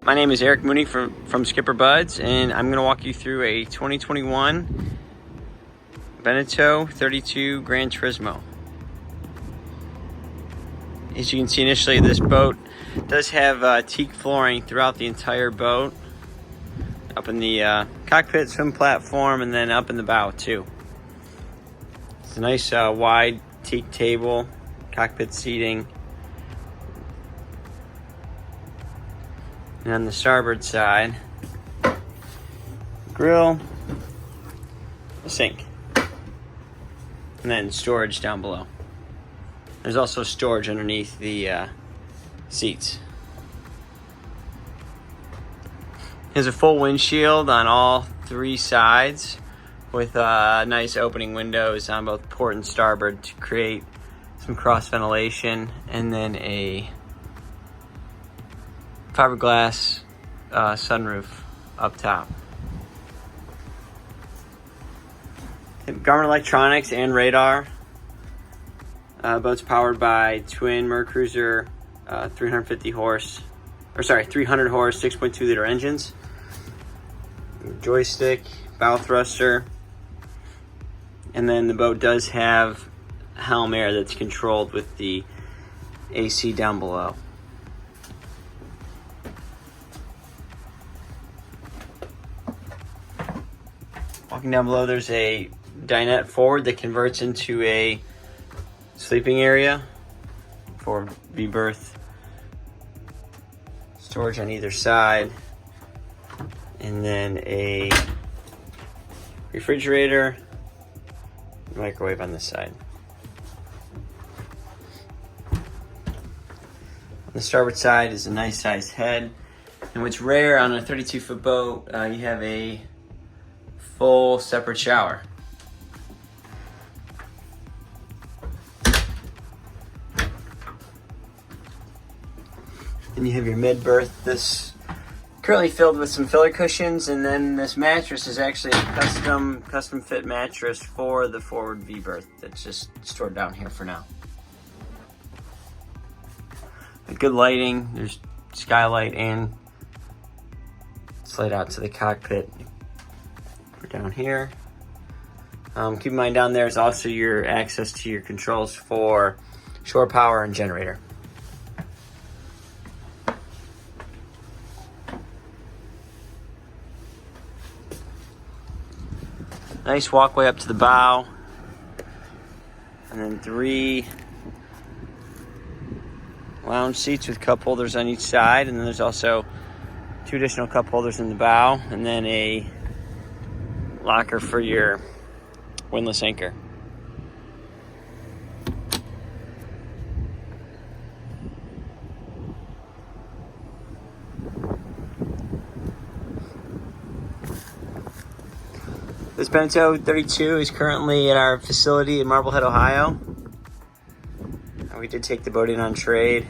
My name is Eric Mooney from SkipperBud's, and I'm going to walk you through a 2021 Beneteau 32 Gran Turismo. As you can see initially, this boat does have teak flooring throughout the entire boat, up in the cockpit, swim platform, and then up in the bow too. It's a nice wide teak table, cockpit seating. And on the starboard side, grill, a sink, and then storage down below. There's also storage underneath the seats. There's a full windshield on all three sides with nice opening windows on both port and starboard to create some cross ventilation, and then a fiberglass sunroof up top. Garmin electronics and radar. Boat's powered by twin Mercruiser 300 horse, 6.2 liter engines. Joystick, bow thruster, and then the boat does have helm air that's controlled with the AC down below. Walking down below, there's a dinette forward that converts into a sleeping area for V-berth, storage on either side, and then a refrigerator, microwave on this side. On the starboard side is a nice sized head, and what's rare on a 32-foot boat, you have a full separate shower. And you have your mid berth. This currently filled with some filler cushions, and then this mattress is actually a custom fit mattress for the forward V berth that's just stored down here for now. Good lighting. There's skylight and slide out to the cockpit. Down here. Keep in mind down there is also your access to your controls for shore power and generator. Nice walkway up to the bow, and then 3 lounge seats with cup holders on each side, and then there's also 2 additional cup holders in the bow, and then a locker for your windlass anchor. This Beneteau 32 is currently at our facility in Marblehead, Ohio. We did take the boat in on trade,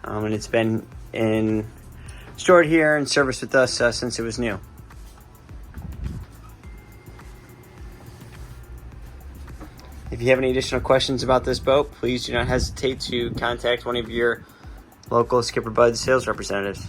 and it's been stored here and serviced with us since it was new. If you have any additional questions about this boat, please do not hesitate to contact one of your local SkipperBud's sales representatives.